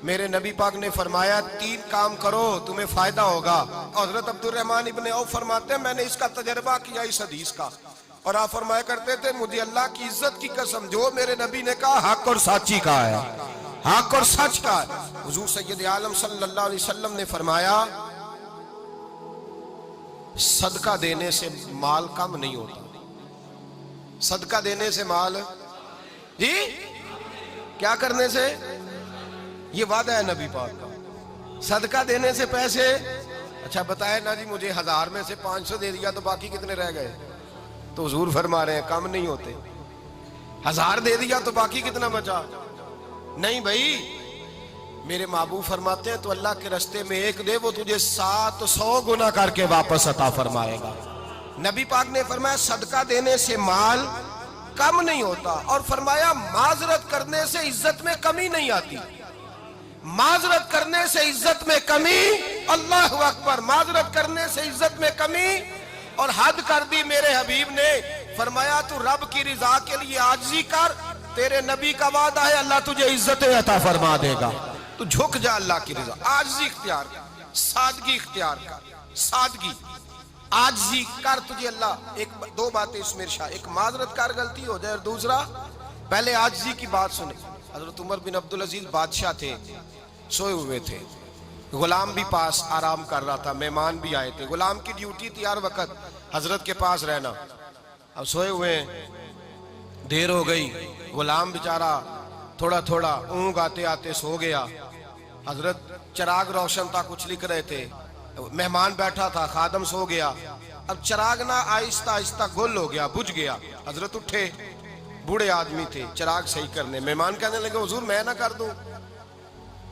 میرے نبی پاک نے فرمایا 3 کام کرو تمہیں فائدہ ہوگا. حضرت عبدالرحمن ابن عوف فرماتے ہیں میں نے اس کا تجربہ کیا اس حدیث کا, اور آپ فرمایا کرتے تھے مجھے اللہ کی عزت کی قسم جو میرے نبی نے کہا حق اور سچی کہا ہے, حق اور سچ کہا ہے. حضور سید عالم صلی اللہ علیہ وسلم نے فرمایا صدقہ دینے سے مال کم نہیں ہوتا. صدقہ دینے سے مال جی کیا کرنے سے, یہ وعدہ ہے نبی پاک کا. صدقہ دینے سے پیسے, اچھا بتائے نا جی مجھے 1000 میں سے 500 دے دیا تو باقی کتنے رہ گئے؟ تو حضور فرما رہے ہیں کم نہیں ہوتے. 1000 دے دیا تو باقی کتنا بچا؟ نہیں بھائی, میرے محبوب فرماتے ہیں تو اللہ کے رستے میں 1 دے وہ تجھے 700 گنا کر کے واپس عطا فرمائے گا. نبی پاک نے فرمایا صدقہ دینے سے مال کم نہیں ہوتا, اور فرمایا معذرت کرنے سے عزت میں کمی نہیں آتی. معذرت کرنے سے عزت میں کمی, اللہ اکبر, معذرت کرنے سے عزت میں کمی. اور حد کر دی میرے حبیب نے, فرمایا تو رب کی رضا کے لیے عاجزی کر, تیرے نبی کا وعدہ ہے اللہ تجھے عزت عطا فرما دے گا. تو جھک جا اللہ کی رضا, عاجزی اختیار کر, سادگی اختیار کر, سادگی عاجزی کر, تجھے اللہ 2 باتیں اس میں ارشاد, ایک معذرت کر غلطی ہو جائے, اور دوسرا پہلے عاجزی کی بات سنیں. حضرت عمر بن عبدالعزیز بادشاہ تھے, سوئے ہوئے تھے, غلام بھی پاس آرام کر رہا تھا, مہمان بھی آئے تھے. غلام کی ڈیوٹی تھی ہر وقت حضرت کے پاس رہنا. اب سوئے ہوئے دیر ہو گئی, غلام بیچارہ تھوڑا تھوڑا اونگ آتے آتے سو گیا. حضرت چراغ روشن تھا, کچھ لکھ رہے تھے, مہمان بیٹھا تھا, خادم سو گیا. اب چراغ نہ آہستہ آہستہ گل ہو گیا, بجھ گیا. حضرت اٹھے, بوڑھے آدمی تھے, چراغ صحیح کرنے. مہمان کہنے لگے حضور میں نہ کر دوں,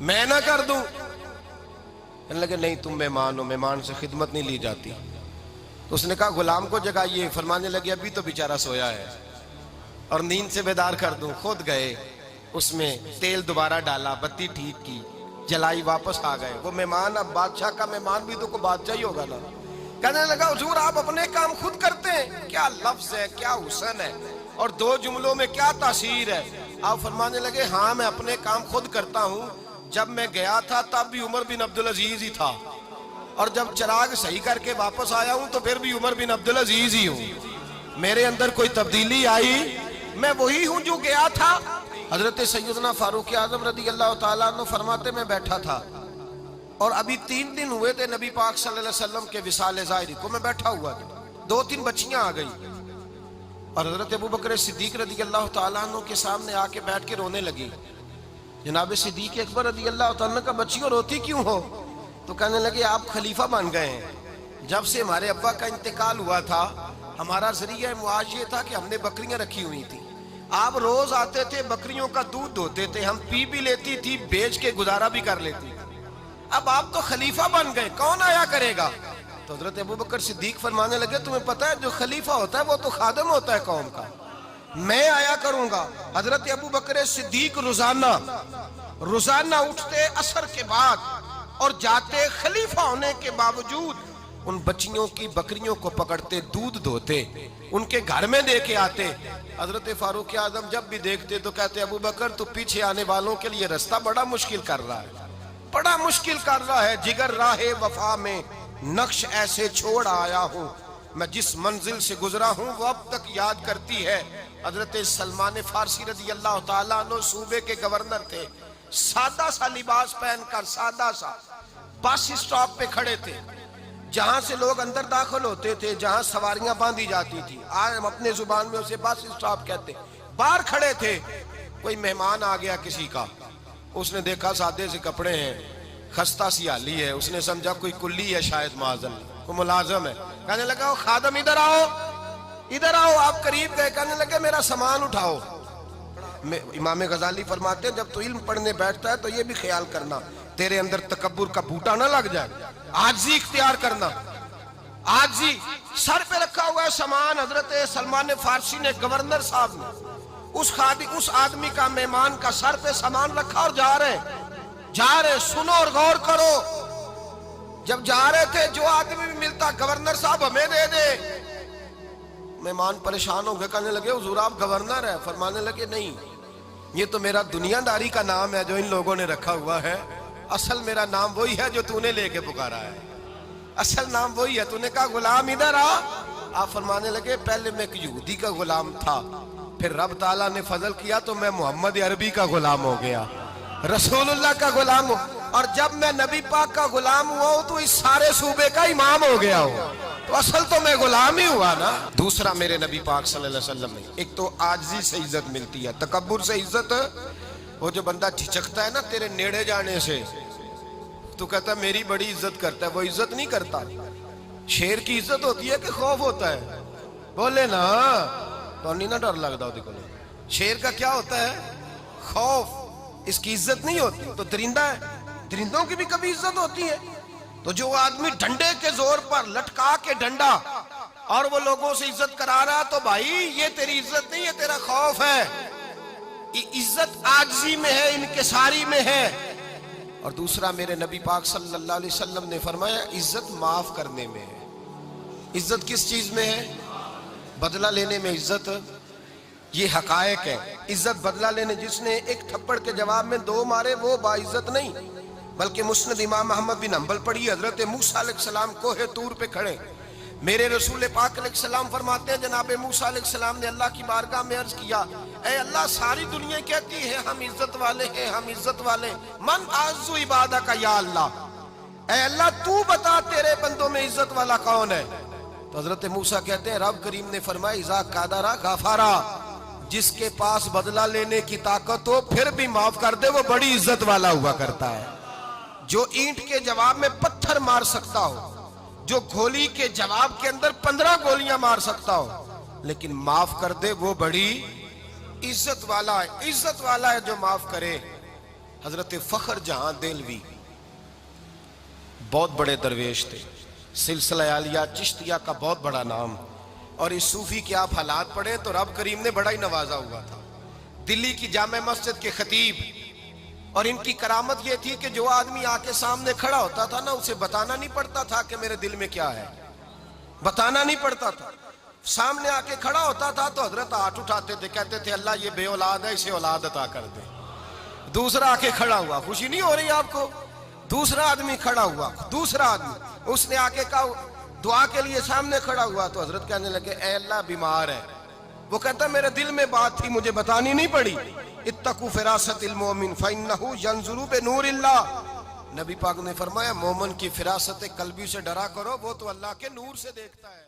میں نہ کر دوں. کہنے لگے نہیں تم مہمان ہو, مہمان سے خدمت نہیں لی جاتی. تو اس نے کہا غلام کو جگائیے. فرمانے لگے ابھی تو بیچارہ سویا ہے اور نیند سے بیدار کر دوں. خود گئے, اس میں تیل دوبارہ ڈالا, بتی ٹھیک کی, جلائی, واپس آ گئے. وہ مہمان, اب بادشاہ کا مہمان بھی تو کوئی بادشاہ ہی ہوگا نا. کہنے لگا حضور آپ اپنے کام خود کرتے ہیں, کیا لفظ ہے, کیا حسن ہے, اور 2 جملوں میں کیا تاثیر ہے. آپ فرمانے لگے ہاں میں اپنے کام خود کرتا ہوں. جب میں گیا تھا تب بھی عمر بن عبدالعزیز ہی تھا, اور جب چراغ صحیح کر کے واپس آیا ہوں تو پھر بھی عمر بن عبدالعزیز ہی ہوں. میرے اندر کوئی تبدیلی آئی, میں وہی ہوں جو گیا تھا. حضرت سیدنا فاروق اعظم رضی اللہ تعالیٰ عنہ فرماتے میں بیٹھا تھا, اور ابھی 3 دن ہوئے تھے نبی پاک صلی اللہ علیہ وسلم کے وصال ظاہری کو. میں بیٹھا ہوا تھا, 2-3 بچیاں آ گئی, اور حضرت ابو بکر صدیق رضی اللہ تعالیٰ عنہ کے سامنے آ کے بیٹھ کے رونے لگی. جناب صدیق اکبر رضی اللہ تعالیٰ عنہ کا بچیوں روتی کیوں ہو؟ تو کہنے لگے آپ خلیفہ بن گئے ہیں. جب سے ہمارے ابا کا انتقال ہوا تھا ہمارا ذریعہ معاش یہ تھا کہ ہم نے بکریاں رکھی ہوئی تھی. آپ روز آتے تھے, بکریوں کا دودھ دھوتے تھے, ہم پی بھی لیتی تھی, بیچ کے گزارا بھی کر لیتی. اب آپ تو خلیفہ بن گئے, کون آیا کرے گا؟ تو حضرت ابو بکر صدیق فرمانے لگے تمہیں پتہ ہے جو خلیفہ ہوتا ہے وہ تو خادم ہوتا ہے قوم کا, میں آیا کروں گا. حضرت ابو بکر صدیق روزانہ اٹھتے عصر کے بعد اور جاتے, خلیفہ ہونے کے باوجود ان بچیوں کی بکریوں کو پکڑتے, دودھ دھوتے, ان کے گھر میں دے کے آتے. حضرت فاروق اعظم جب بھی دیکھتے تو کہتے ابو بکر تو پیچھے آنے والوں کے لیے رستہ بڑا مشکل کر رہا ہے, بڑا مشکل کر رہا ہے. جگر راہ وفا میں نقش ایسے چھوڑ آیا ہوں, میں جس منزل سے گزرا ہوں وہ اب تک یاد کرتی ہے. حضرت سلمان فارسی رضی اللہ تعالیٰ عنہ صوبے کے گورنر تھے, سادہ سا لباس پہن کر, سادہ سا, بس اسٹاپ پہ کھڑے تھے, جہاں سے لوگ اندر داخل ہوتے تھے, جہاں سواریاں باندھی جاتی تھی, آج ہم اپنے زبان میں اسے بس اسٹاپ کہتے. باہر کھڑے تھے, کوئی مہمان آ گیا کسی کا, اس نے دیکھا سادے سے کپڑے ہیں, خستہ سی حالی ہے, اس نے سمجھا کوئی کلی ہے شاید, معاذ کوئی ملازم ہے. کہنے لگا خادم ادھر آؤ, ادھر آؤ. آپ قریب گئے, کہنے لگے میرا سامان اٹھاؤ. امام غزالی فرماتے ہیں جب تو علم پڑھنے بیٹھتا ہے تو یہ بھی خیال کرنا تیرے اندر تکبر کا بوٹا نہ لگ جائے, عاجزی اختیار کرنا, عاجزی. سر پہ رکھا ہوا ہے سامان, حضرت سلمان فارسی نے, گورنر صاحب نے, اس آدمی کا, مہمان کا سر پہ سامان رکھا اور جا رہے. سنو اور غور کرو. جب جا رہے تھے جو آدمی بھی ملتا, گورنر صاحب ہمیں دے دے. مہمان پریشان ہو گئے, کہنے لگے حضور آپ گورنر ہیں؟ فرمانے لگے نہیں, یہ تو میرا دنیا داری کا نام ہے جو ان لوگوں نے رکھا ہوا ہے، اصل میرا نام وہی ہے جو تو نے لے کے پکارا ہے، اصل نام وہی ہے۔ تو نے کہا غلام ادھر آ، آپ فرمانے لگے پہلے میں ایک یہودی کا غلام تھا، پھر رب تعالیٰ نے فضل کیا تو میں محمد عربی کا غلام ہو گیا، رسول اللہ کا غلام ہو، اور جب میں نبی پاک کا غلام ہوا ہوں تو اس سارے صوبے کا امام ہو گیا ہوں، تو اصل تو میں غلام ہی ہوا نا۔ دوسرا میرے نبی پاک صلی اللہ علیہ وسلم نے، ایک تو عاجزی سے عزت ملتی ہے، تکبر سے عزت، وہ جو بندہ جھجکتا ہے نا تیرے نیڑے جانے سے، تو کہتا ہے میری بڑی عزت کرتا ہے، وہ عزت نہیں کرتا۔ شیر کی عزت ہوتی ہے کہ خوف ہوتا ہے؟ بولے نا، تو نہیں نہ ڈر لگتا دیکھو، شیر کا کیا ہوتا ہے؟ خوف، اس کی عزت نہیں ہوتی۔ تو درندہ ہے، درندوں کی بھی کبھی عزت ہوتی ہے؟ تو جو آدمی ڈنڈے کے زور پر لٹکا کے ڈنڈا اور وہ لوگوں سے عزت کرا رہا، تو بھائی یہ تیری عزت نہیں ہے، تیرا خوف ہے۔ عزت عاجزی میں ہے، انکساری میں ہے۔ اور دوسرا میرے نبی پاک صلی اللہ علیہ وسلم نے فرمایا عزت معاف کرنے میں ہے۔ عزت کس چیز میں ہے؟ بدلہ لینے میں عزت، یہ حقائق ہے۔ عزت بدلہ لینے، جس نے ایک تھپڑ کے جواب میں 2 مارے وہ باعزت نہیں، بلکہ مسند امام احمد بن حنبل پڑھی، حضرت موسیٰ علیہ السلام کوہ طور پہ کھڑے، میرے رسول پاک علیہ السلام فرماتے ہیں جناب موسیٰ علیہ السلام نے اللہ کی بارگاہ میں عرض کیا، اے اللہ ساری دنیا کہتی ہے ہم عزت والے ہیں، ہم عزت والے، من اعز عبادہ کا یا اللہ، اے اللہ تو بتا تیرے بندوں میں عزت والا کون ہے؟ تو حضرت موسیٰ کہتے ہیں رب کریم نے فرمایا اذا قادرا غفارا، جس کے پاس بدلہ لینے کی طاقت ہو پھر بھی معاف کر دے وہ بڑی عزت والا ہوا کرتا ہے۔ جو اینٹ کے جواب میں پتھر مار سکتا ہو، جو گولی کے جواب کے اندر 15 گولیاں مار سکتا ہو، لیکن معاف کر دے وہ بڑی عزت والا ہے۔ عزت والا ہے جو معاف کرے۔ حضرت فخر جہاں دہلوی بہت بڑے درویش تھے، سلسلہ عالیہ چشتیہ کا بہت بڑا نام، اور اس صوفی کے آپ حالات پڑھیں تو رب کریم نے بڑا ہی نوازا ہوا تھا۔ دلی کی جامع مسجد کے خطیب، اور ان کی کرامت یہ تھی کہ جو آدمی آ کے سامنے کھڑا ہوتا تھا نا اسے بتانا نہیں پڑتا تھا کہ میرے دل میں کیا ہے، بتانا نہیں پڑتا تھا، سامنے آ کے کھڑا ہوتا تھا تو حضرت ہاتھ اٹھاتے تھے، کہتے تھے اللہ یہ بے اولاد ہے اسے اولاد عطا کر دے۔ دوسرا آ کے کھڑا ہوا، خوشی نہیں ہو رہی آپ کو؟ دوسرا آدمی کھڑا ہوا، دوسرا آدمی، اس نے آ کے کہا دعا کے لیے سامنے کھڑا ہوا تو حضرت کہنے لگے اے اللہ بیمار ہے، وہ کہتا میرے دل میں بات تھی مجھے بتانی نہیں پڑی، اتقوا فراست المومن فإنہ ینظر بنور اللہ، نبی پاک نے فرمایا مومن کی فراست قلبی سے ڈرا کرو، وہ تو اللہ کے نور سے دیکھتا ہے۔